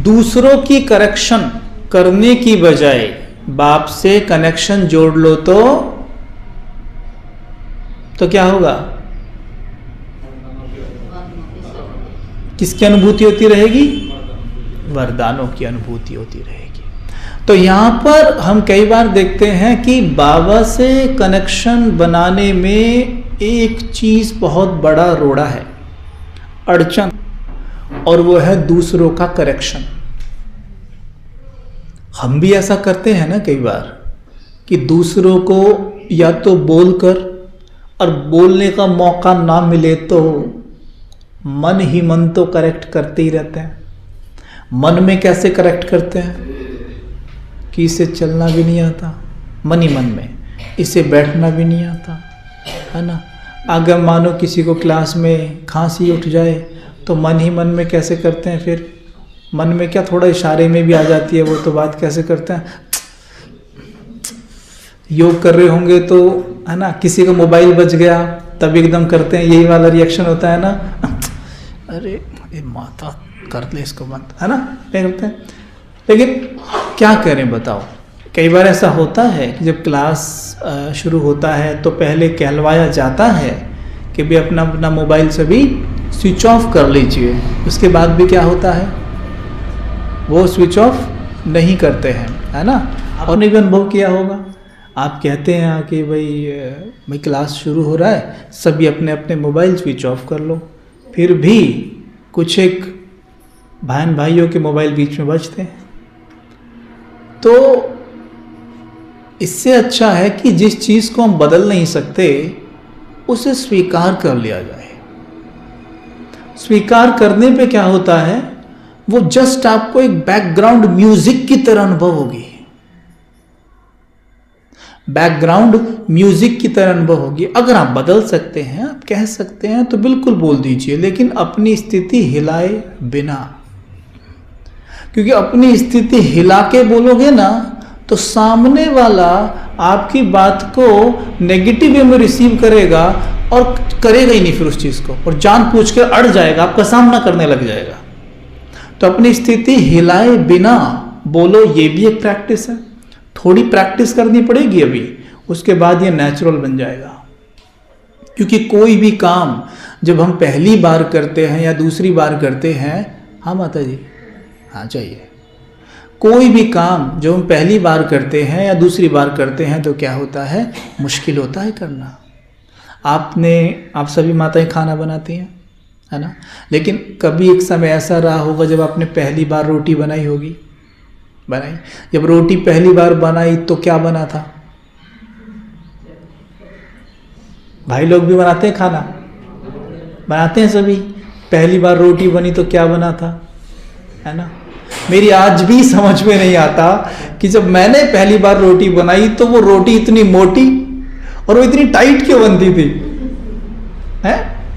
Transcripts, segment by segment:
दूसरों की करेक्शन करने की बजाय बाप से कनेक्शन जोड़ लो तो क्या होगा? किसकी अनुभूति होती रहेगी? वरदानों की अनुभूति होती रहेगी। तो यहां पर हम कई बार देखते हैं कि बाबा से कनेक्शन बनाने में एक चीज बहुत बड़ा रोड़ा है, अड़चन, और वो है दूसरों का करेक्शन। हम भी ऐसा करते हैं ना कई बार कि दूसरों को या तो बोलकर, और बोलने का मौका ना मिले तो मन ही मन तो करेक्ट करते ही रहते हैं। मन में कैसे करेक्ट करते हैं कि इसे चलना भी नहीं आता, मन ही मन में, इसे बैठना भी नहीं आता, है ना। अगर मानो किसी को क्लास में खांसी उठ जाए तो मन ही मन में कैसे करते हैं? फिर मन में क्या, थोड़ा इशारे में भी आ जाती है वो तो बात, कैसे करते हैं? योग कर रहे होंगे तो, है ना, किसी का मोबाइल बज गया तब एकदम करते हैं, यही वाला रिएक्शन होता है ना, अरे माता कर ले इसको बंद, है ना, क्या करते हैं। लेकिन क्या करें बताओ? कई बार ऐसा होता है कि जब क्लास शुरू होता है तो पहले कहलवाया जाता है कि भी अपना अपना मोबाइल से भी स्विच ऑफ कर लीजिए, उसके बाद भी क्या होता है? वो स्विच ऑफ नहीं करते हैं, है ना। और नहीं भी अनुभव किया होगा, आप कहते हैं कि भाई क्लास शुरू हो रहा है, सभी अपने अपने मोबाइल स्विच ऑफ कर लो, फिर भी कुछ एक बहन भाइयों के मोबाइल बीच में बजते हैं। तो इससे अच्छा है कि जिस चीज़ को हम बदल नहीं सकते उसे स्वीकार कर लिया जाए। स्वीकार करने पे क्या होता है, वो जस्ट आपको एक बैकग्राउंड म्यूजिक की तरह अनुभव होगी, बैकग्राउंड म्यूजिक की तरह अनुभव होगी। अगर आप बदल सकते हैं, आप कह सकते हैं तो बिल्कुल बोल दीजिए, लेकिन अपनी स्थिति हिलाए बिना, क्योंकि अपनी स्थिति हिला के बोलोगे ना तो सामने वाला आपकी बात को नेगेटिव वे में रिसीव करेगा और करेगा ही नहीं फिर उस चीज़ को, और जानबूझ के अड़ जाएगा, आपका सामना करने लग जाएगा। तो अपनी स्थिति हिलाए बिना बोलो, ये भी एक प्रैक्टिस है। थोड़ी प्रैक्टिस करनी पड़ेगी अभी, उसके बाद ये नेचुरल बन जाएगा। क्योंकि कोई भी काम जब हम पहली बार करते हैं या दूसरी बार करते हैं, हाँ माता जी, हाँ चाहिए, कोई भी काम जो हम पहली बार करते हैं या दूसरी बार करते हैं तो क्या होता है, मुश्किल होता है करना। आप सभी माताएं खाना बनाती हैं, है ना, लेकिन कभी एक समय ऐसा रहा होगा जब आपने पहली बार रोटी बनाई होगी, बनाई, जब रोटी पहली बार बनाई तो क्या बना था? भाई लोग भी बनाते हैं, खाना बनाते हैं सभी, पहली बार रोटी बनी तो क्या बना था, है ना। मेरी आज भी समझ में नहीं आता कि जब मैंने पहली बार रोटी बनाई तो वो रोटी इतनी मोटी और वो इतनी टाइट क्यों बनती थी, है,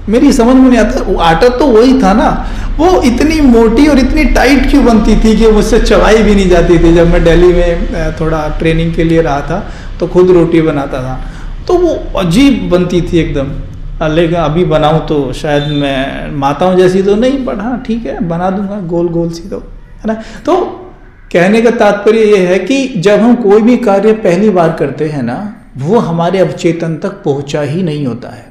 मेरी समझ में नहीं आता। वो आटा तो वही था ना, वो इतनी मोटी और इतनी टाइट क्यों बनती थी कि मुझसे चबाई भी नहीं जाती थी। जब मैं दिल्ली में थोड़ा ट्रेनिंग के लिए रहा था तो खुद रोटी बनाता था, तो वो अजीब बनती थी एकदम। लेकिन अभी बनाऊं तो शायद मैं माताओं जैसी तो नहीं, बट हाँ ठीक है, बना दूंगा गोल गोल सी, तो है ना। तो कहने का तात्पर्य ये है कि जब हम कोई भी कार्य पहली बार करते हैं ना, वो हमारे अवचेतन तक पहुंचा ही नहीं होता है,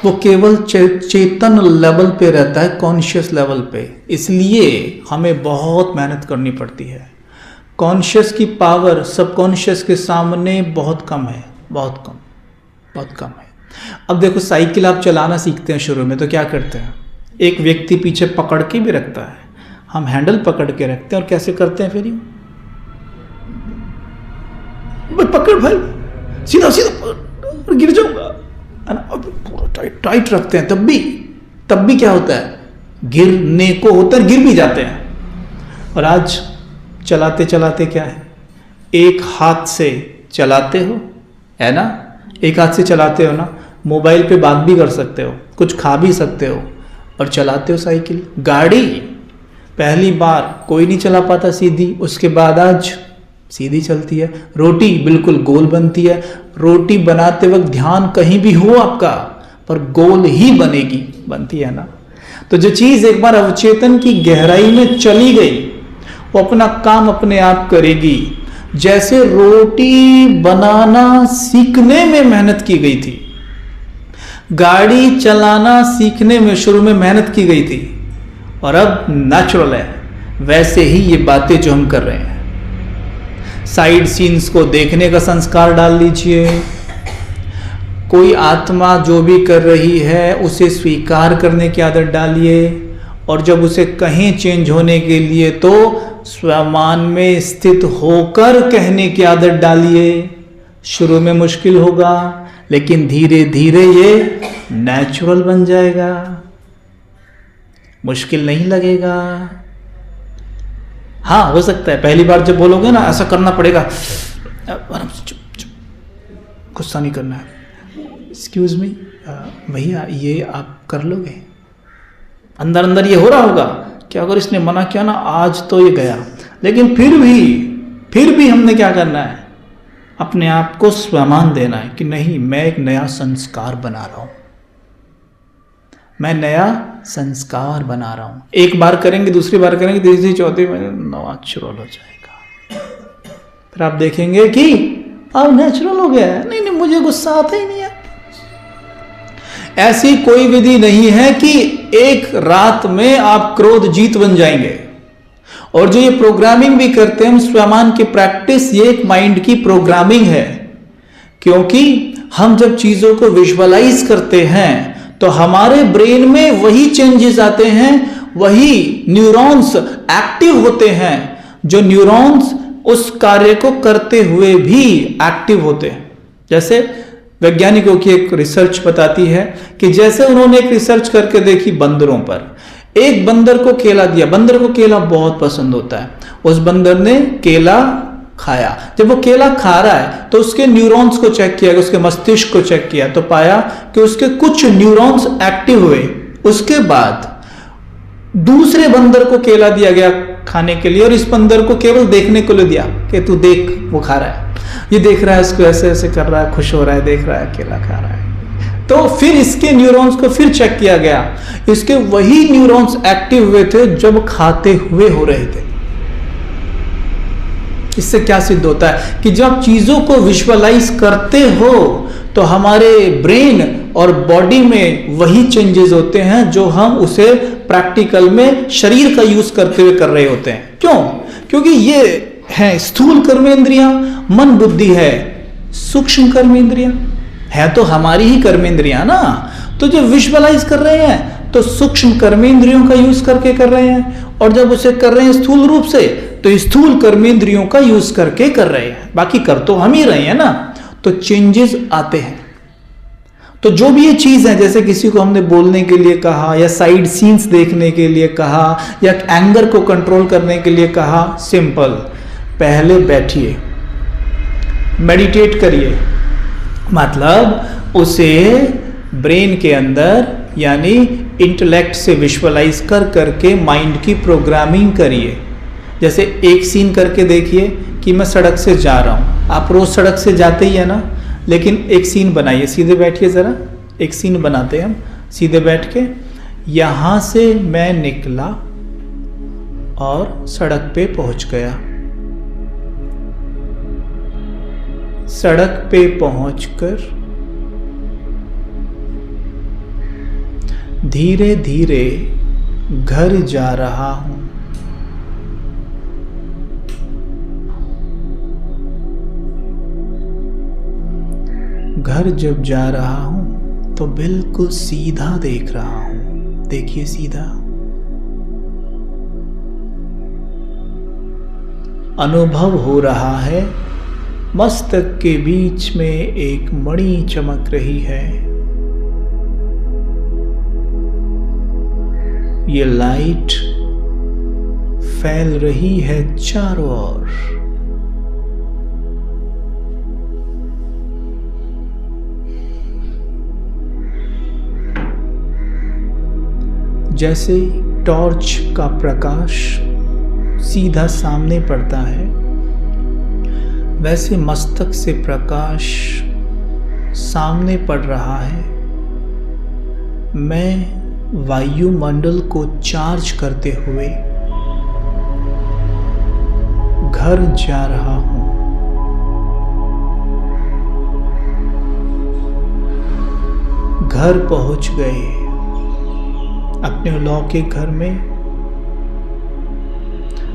वो केवल चेतन लेवल पे रहता है, कॉन्शियस लेवल पे। इसलिए हमें बहुत मेहनत करनी पड़ती है। कॉन्शियस की पावर सबकॉन्शियस के सामने बहुत कम है, बहुत कम है। अब देखो, साइकिल आप चलाना सीखते हैं शुरू में तो क्या करते हैं, एक व्यक्ति पीछे पकड़ के भी रखता है, हम हैंडल पकड़ के रखते हैं, और कैसे करते हैं फिर ये, पकड़ भाई, सीधा सीधा गिर जाऊंगा, है ना, पूरा टाइट रखते हैं, तब भी क्या होता है, गिरने को होता है, गिर भी जाते हैं। और आज चलाते चलाते क्या है, एक हाथ से चलाते हो, है ना, एक हाथ से चलाते हो ना, मोबाइल पे बात भी कर सकते हो, कुछ खा भी सकते हो, और चलाते हो साइकिल। गाड़ी पहली बार कोई नहीं चला पाता सीधी, उसके बाद आज सीधी चलती है। रोटी बिल्कुल गोल बनती है, रोटी बनाते वक्त ध्यान कहीं भी हो आपका, पर गोल ही बनती है ना। तो जो चीज एक बार अवचेतन की गहराई में चली गई, वो अपना काम अपने आप करेगी। जैसे रोटी बनाना सीखने में मेहनत की गई थी, गाड़ी चलाना सीखने में शुरू में मेहनत की गई थी और अब नेचुरल है, वैसे ही ये बातें जो हम कर रहे हैं। साइड सीन्स को देखने का संस्कार डाल लीजिए। कोई आत्मा जो भी कर रही है उसे स्वीकार करने की आदत डालिए, और जब उसे कहें चेंज होने के लिए तो स्वमान में स्थित होकर कहने की आदत डालिए। शुरू में मुश्किल होगा, लेकिन धीरे धीरे ये नेचुरल बन जाएगा, मुश्किल नहीं लगेगा। हाँ, हो सकता है पहली बार जब बोलोगे ना ऐसा करना पड़ेगा, चुप चुप, गुस्सा नहीं करना है, एक्सक्यूज मी भैया ये आप कर लोगे। अंदर अंदर ये हो रहा होगा कि अगर इसने मना किया ना आज तो ये गया, लेकिन फिर भी हमने क्या करना है, अपने आप को स्वमान देना है कि नहीं, मैं एक नया संस्कार बना रहा हूं, मैं नया संस्कार बना रहा हूं। एक बार करेंगे, दूसरी बार करेंगे, तीसरी चौथी में नेचुरल हो जाएगा। फिर आप देखेंगे कि अब नेचुरल हो गया है, नहीं मुझे गुस्सा आता ही नहीं है। ऐसी कोई विधि नहीं है कि एक रात में आप क्रोध जीत बन जाएंगे। और जो ये प्रोग्रामिंग भी करते हैं हम स्वमान की प्रैक्टिस, ये एक माइंड की प्रोग्रामिंग है, क्योंकि हम जब चीजों को विजुअलाइज करते हैं तो हमारे ब्रेन में वही चेंजेस आते हैं, वही न्यूरॉन्स एक्टिव होते हैं जो न्यूरॉन्स उस कार्य को करते हुए भी एक्टिव होते हैं। जैसे वैज्ञानिकों की एक रिसर्च बताती है कि जैसे उन्होंने एक रिसर्च करके देखी बंदरों पर, एक बंदर को केला दिया, बंदर को केला बहुत पसंद होता है, उस बंदर ने केला खाया। जब वो केला खा रहा है तो उसके न्यूरॉन्स को चेक किया, उसके मस्तिष्क को चेक किया तो पाया कि उसके कुछ न्यूरॉन्स एक्टिव हुए। उसके बाद दूसरे बंदर को केला दिया गया खाने के लिए, और इस बंदर को केवल देखने को ले दिया कि तू देख, वो खा रहा है, ये देख रहा है, इसको ऐसे ऐसे कर रहा है, खुश हो रहा है, देख रहा है, केला खा रहा है। तो फिर इसके न्यूरॉन्स को फिर चेक किया गया, इसके वही न्यूरॉन्स एक्टिव हुए थे जब खाते हुए हो रहे थे। इससे क्या सिद्ध होता है कि जब चीजों को विजुअलाइज करते हो तो हमारे ब्रेन और बॉडी में वही चेंजेस होते हैं जो हम उसे प्रैक्टिकल में शरीर का यूज करते हुए कर रहे होते हैं। क्यों? क्योंकि ये है स्थूल कर्मेंद्रियां, मन बुद्धि है सूक्ष्म कर्मेंद्रियां, है तो हमारी ही कर्मेंद्रियां ना। तो जब विजुअलाइज कर रहे हैं तो सूक्ष्म कर्मेंद्रियों का यूज करके कर रहे हैं, और जब उसे कर रहे हैं स्थूल रूप से तो स्थूल कर्मेंद्रियों का यूज करके कर रहे हैं। बाकी कर तो हम ही रहे हैं ना, तो चेंजेस आते हैं। तो जो भी ये चीज है, जैसे किसी को हमने बोलने के लिए कहा, या साइड सीन्स देखने के लिए कहा, या एंगर को कंट्रोल करने के लिए कहा, सिंपल, पहले बैठिए, मेडिटेट करिए, मतलब उसे ब्रेन के अंदर यानी इंटेलेक्ट से विजुअलाइज कर करके माइंड की प्रोग्रामिंग करिए। जैसे एक सीन करके देखिए कि मैं सड़क से जा रहा हूँ, आप रोज सड़क से जाते ही है ना, लेकिन एक सीन बनाइए, सीधे बैठिए जरा, एक सीन बनाते हैं हम, सीधे बैठ के, यहां से मैं निकला और सड़क पे पहुंच गया, सड़क पे पहुंचकर धीरे धीरे घर जा रहा हूं। घर जब जा रहा हूं तो बिल्कुल सीधा देख रहा हूं, देखिए सीधा। अनुभव हो रहा है मस्तक के बीच में एक मणि चमक रही है, ये लाइट फैल रही है चारों ओर। जैसे टॉर्च का प्रकाश सीधा सामने पड़ता है, वैसे मस्तक से प्रकाश सामने पड़ रहा है। मैं वायुमंडल को चार्ज करते हुए घर जा रहा हूं। घर पहुंच गए, अपने लौकिक घर में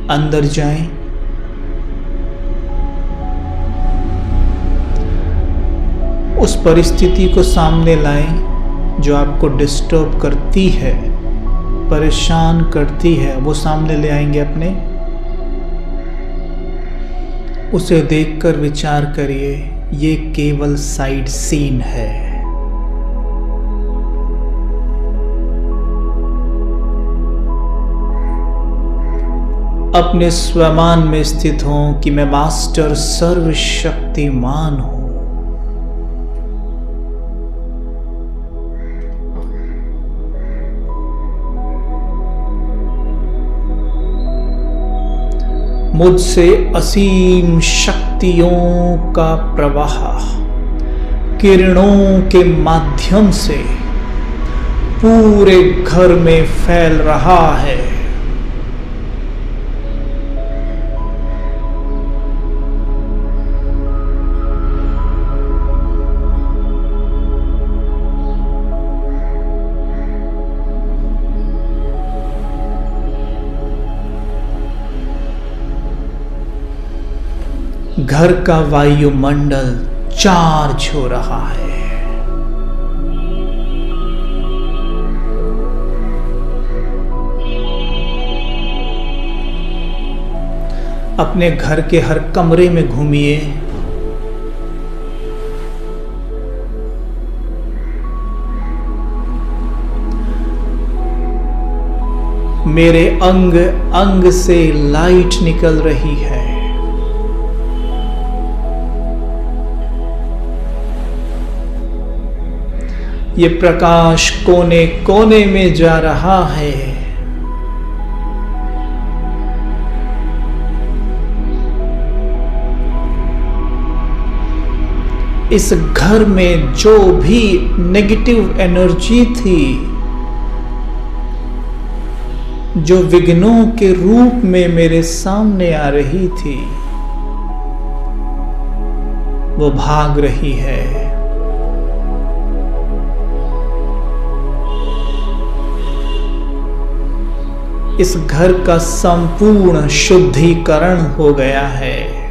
अंदर जाएं, उस परिस्थिति को सामने लाएं जो आपको डिस्टर्ब करती है, परेशान करती है, वो सामने ले आएंगे अपने। उसे देखकर विचार करिए, ये केवल साइड सीन है। अपने स्वमान में स्थित हों कि मैं मास्टर सर्वशक्तिमान हूं। मुझसे असीम शक्तियों का प्रवाह किरणों के माध्यम से पूरे घर में फैल रहा है। घर का वायुमंडल चार्ज हो रहा है। अपने घर के हर कमरे में घूमिए, मेरे अंग अंग से लाइट निकल रही है। ये प्रकाश कोने कोने में जा रहा है। इस घर में जो भी नेगेटिव एनर्जी थी, जो विघ्नों के रूप में मेरे सामने आ रही थी, वो भाग रही है। इस घर का संपूर्ण शुद्धिकरण हो गया है।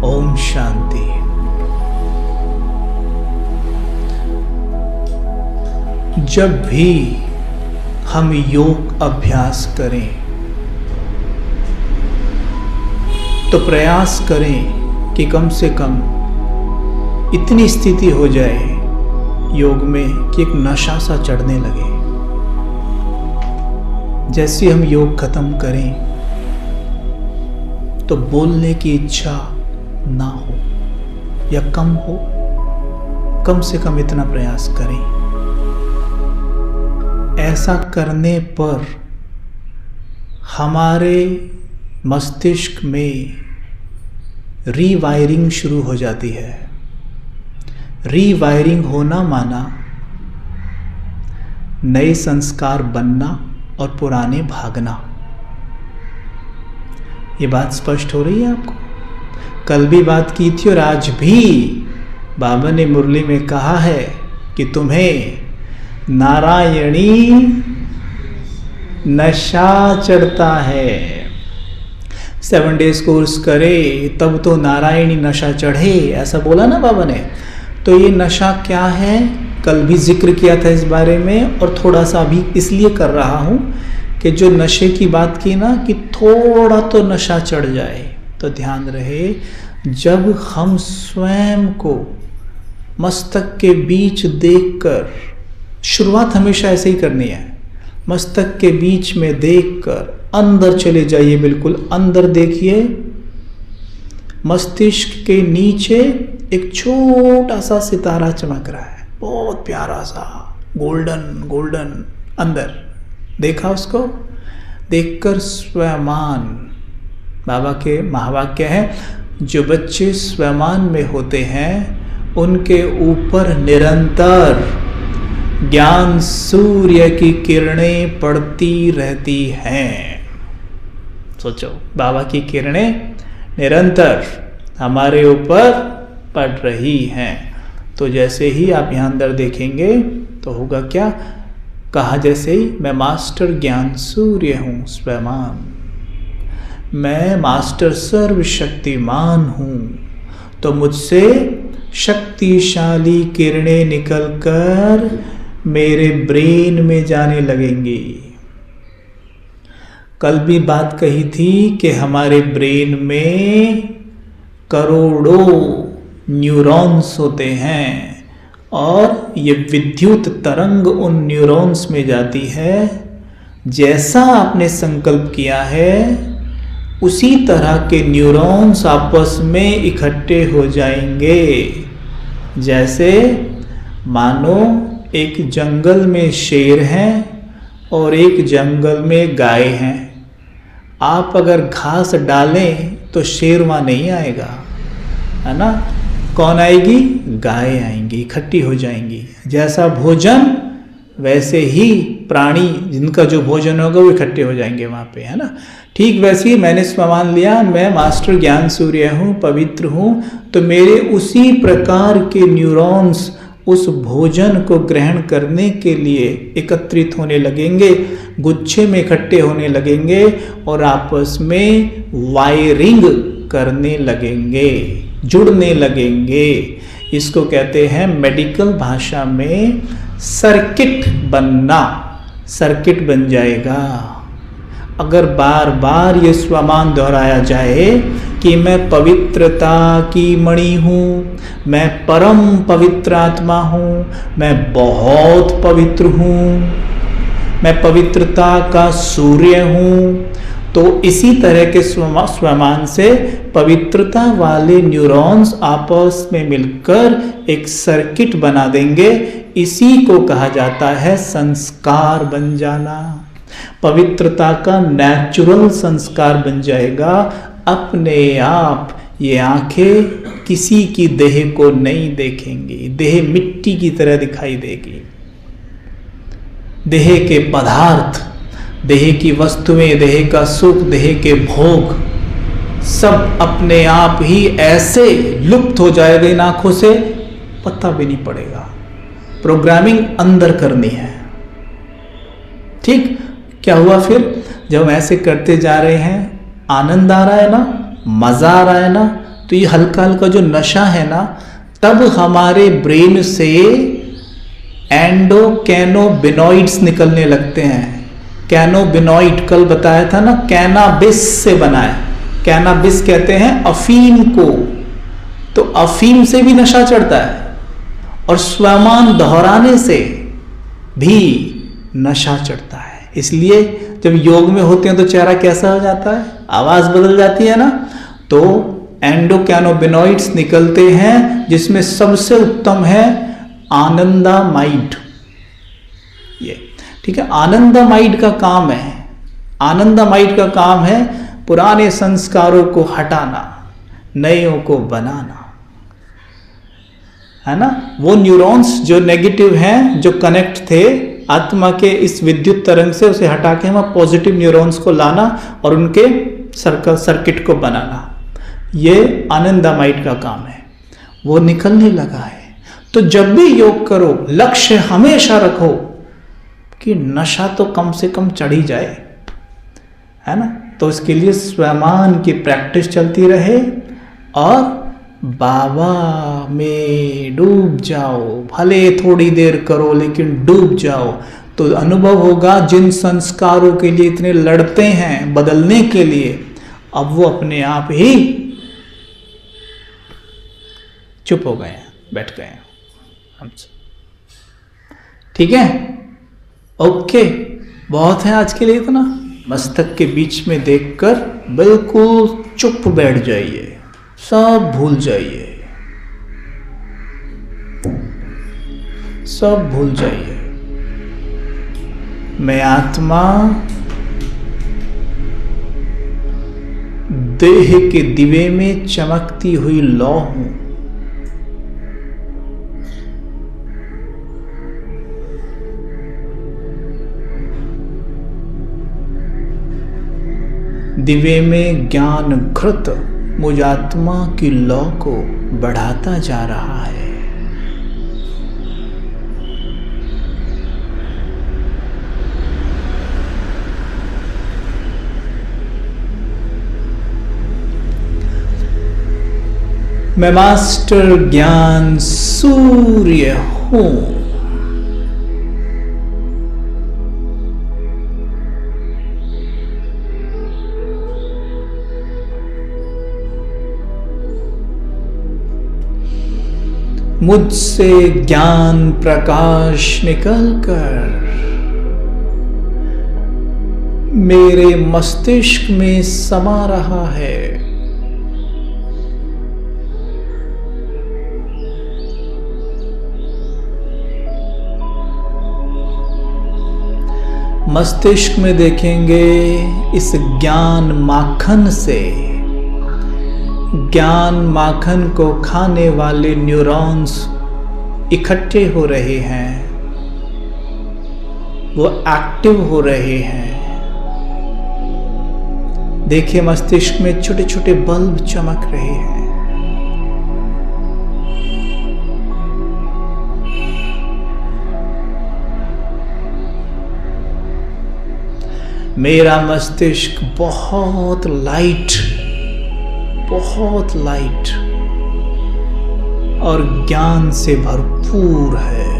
ओम शांति। जब भी हम योग अभ्यास करें तो प्रयास करें कि कम से कम इतनी स्थिति हो जाए योग में कि एक नशा सा चढ़ने लगे। जैसे हम योग खत्म करें तो बोलने की इच्छा ना हो या कम हो, कम से कम इतना प्रयास करें। ऐसा करने पर हमारे मस्तिष्क में रीवायरिंग शुरू हो जाती है। रीवायरिंग होना माना नए संस्कार बनना और पुराने भागना। ये बात स्पष्ट हो रही है आपको? कल भी बात की थी और आज भी बाबा ने मुरली में कहा है कि तुम्हें नारायणी नशा चढ़ता है। 7 डेज कोर्स करे तब तो नारायणी नशा चढ़े, ऐसा बोला ना बाबा ने। तो ये नशा क्या है, कल भी जिक्र किया था इस बारे में, और थोड़ा सा अभी इसलिए कर रहा हूँ कि जो नशे की बात की ना, कि थोड़ा तो नशा चढ़ जाए, तो ध्यान रहे जब हम स्वयं को मस्तक के बीच देखकर, शुरुआत हमेशा ऐसे ही करनी है, मस्तक के बीच में देखकर अंदर चले जाइए, बिल्कुल अंदर देखिए। मस्तिष्क के नीचे एक छोटा सा सितारा चमक रहा है, बहुत प्यारा सा, गोल्डन गोल्डन। अंदर देखा उसको, देखकर स्वयमान, बाबा के महावाक्य है, जो बच्चे स्वयमान में होते हैं उनके ऊपर निरंतर ज्ञान सूर्य की किरणें पड़ती रहती हैं। सोचो, बाबा की किरणें निरंतर हमारे ऊपर पड़ रही हैं। तो जैसे ही आप यहाँ अंदर देखेंगे तो होगा क्या, कहा जैसे ही, मैं मास्टर ज्ञान सूर्य हूँ स्वयमान, मैं मास्टर सर्वशक्तिमान हूँ, तो मुझसे शक्तिशाली किरणें निकलकर मेरे ब्रेन में जाने लगेंगी। कल भी बात कही थी कि हमारे ब्रेन में करोड़ों न्यूरॉन्स होते हैं और ये विद्युत तरंग उन न्यूरॉन्स में जाती है। जैसा आपने संकल्प किया है उसी तरह के न्यूरॉन्स आपस में इकट्ठे हो जाएंगे। जैसे मानो एक जंगल में शेर हैं और एक जंगल में गाय हैं। आप अगर घास डालें तो शेर वहाँ नहीं आएगा, है ना? कौन आएगी? गाय आएंगी, इकट्ठी हो जाएंगी। जैसा भोजन वैसे ही प्राणी, जिनका जो भोजन होगा वो इकट्ठे हो जाएंगे वहाँ पे, है ना? ठीक वैसे ही मैंने स्वमान लिया, मैं मास्टर ज्ञान सूर्य हूँ, पवित्र हूँ, तो मेरे उसी प्रकार के न्यूरॉन्स उस भोजन को ग्रहण करने के लिए एकत्रित होने लगेंगे, गुच्छे में इकट्ठे होने लगेंगे और आपस में वायरिंग करने लगेंगे, जुड़ने लगेंगे। इसको कहते हैं मेडिकल भाषा में सर्किट बनना। सर्किट बन जाएगा अगर बार बार ये स्वमान दोहराया जाए कि मैं पवित्रता की मणि हूँ, मैं परम पवित्र आत्मा हूँ, मैं बहुत पवित्र हूँ, मैं पवित्रता का सूर्य हूँ। तो इसी तरह के स्वमान से पवित्रता वाले न्यूरॉन्स आपस में मिलकर एक सर्किट बना देंगे। इसी को कहा जाता है संस्कार बन जाना। पवित्रता का नेचुरल संस्कार बन जाएगा। अपने आप ये आंखें किसी की देह को नहीं देखेंगी, देह मिट्टी की तरह दिखाई देगी। देह के पदार्थ, देह की वस्तुएं, देह का सुख, देह के भोग सब अपने आप ही ऐसे लुप्त हो जाएगा इन आंखों से, पता भी नहीं पड़ेगा। प्रोग्रामिंग अंदर करनी है। ठीक, क्या हुआ फिर? जब हम ऐसे करते जा रहे हैं, आनंद आ रहा है ना, मजा आ रहा है ना, तो ये हल्का हल्का जो नशा है ना, तब हमारे ब्रेन से एंडोकैनोबिनॉइड्स निकलने लगते हैं। कैनोबिनॉइड कल बताया था ना, कैनाबिस से बना है। कैनाबिस कहते हैं अफीम को। तो अफीम से भी नशा चढ़ता है और स्वमान दोहराने से भी नशा चढ़ता है। इसलिए जब योग में होते हैं तो चेहरा कैसा हो जाता है, आवाज बदल जाती है ना। तो एंडोकैनोबिनॉइड्स निकलते हैं, जिसमें सबसे उत्तम है आनंदामाइड। ये ठीक है, आनंदामाइड का काम है, आनंदामाइड का काम है पुराने संस्कारों को हटाना, नयों को बनाना, है ना। वो न्यूरॉन्स जो नेगेटिव हैं, जो कनेक्ट थे आत्मा के इस विद्युत तरंग से, उसे हटा के हम पॉजिटिव न्यूरॉन्स को लाना और उनके सर्किट को बनाना, ये आनंदामाइड का काम है। वो निकलने लगा है। तो जब भी योग करो, लक्ष्य हमेशा रखो कि नशा तो कम से कम चढ़ ही जाए, है ना। तो इसके लिए स्वमान की प्रैक्टिस चलती रहे और बाबा में डूब जाओ। भले थोड़ी देर करो लेकिन डूब जाओ, तो अनुभव होगा जिन संस्कारों के लिए इतने लड़ते हैं बदलने के लिए, अब वो अपने आप ही चुप हो गए हैं, बैठ गए हैं हमसे। ठीक है, ओके। बहुत है आज के लिए इतना। मस्तक के बीच में देखकर बिल्कुल चुप बैठ जाइए, सब भूल जाइए, सब भूल जाइए। मैं आत्मा देह के दिवे में चमकती हुई लौ हूं। दिवे में ज्ञान घृत मुझ आत्मा की लौ को बढ़ाता जा रहा है। मैं मास्टर ज्ञान सूर्य हूं। मुझसे ज्ञान प्रकाश निकलकर मेरे मस्तिष्क में समा रहा है। मस्तिष्क में देखेंगे इस ज्ञान माखन से, ज्ञान माखन को खाने वाले न्यूरॉन्स इकट्ठे हो रहे हैं, वो एक्टिव हो रहे हैं। देखिए मस्तिष्क में छोटे छोटे बल्ब चमक रहे हैं। मेरा मस्तिष्क बहुत लाइट और ज्ञान से भरपूर है।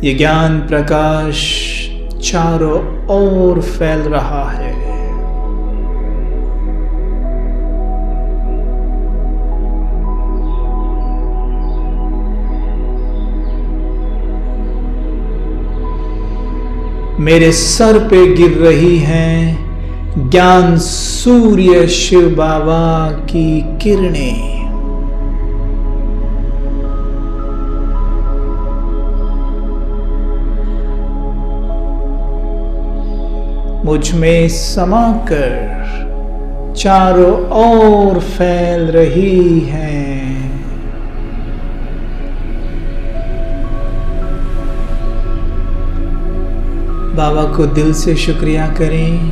ये ज्ञान प्रकाश चारों ओर फैल रहा है। मेरे सर पे गिर रही हैं ज्ञान सूर्य शिव बाबा की किरणें। मुझ में समाकर चारों ओर फैल रही हैं। बाबा को दिल से शुक्रिया करें।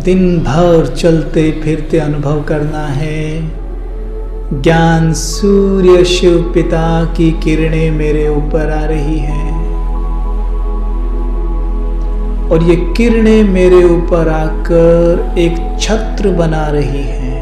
दिन भर चलते फिरते अनुभव करना है ज्ञान सूर्य शिव पिता की किरणें मेरे ऊपर आ रही हैं और ये किरणें मेरे ऊपर आकर एक छत्र बना रही हैं।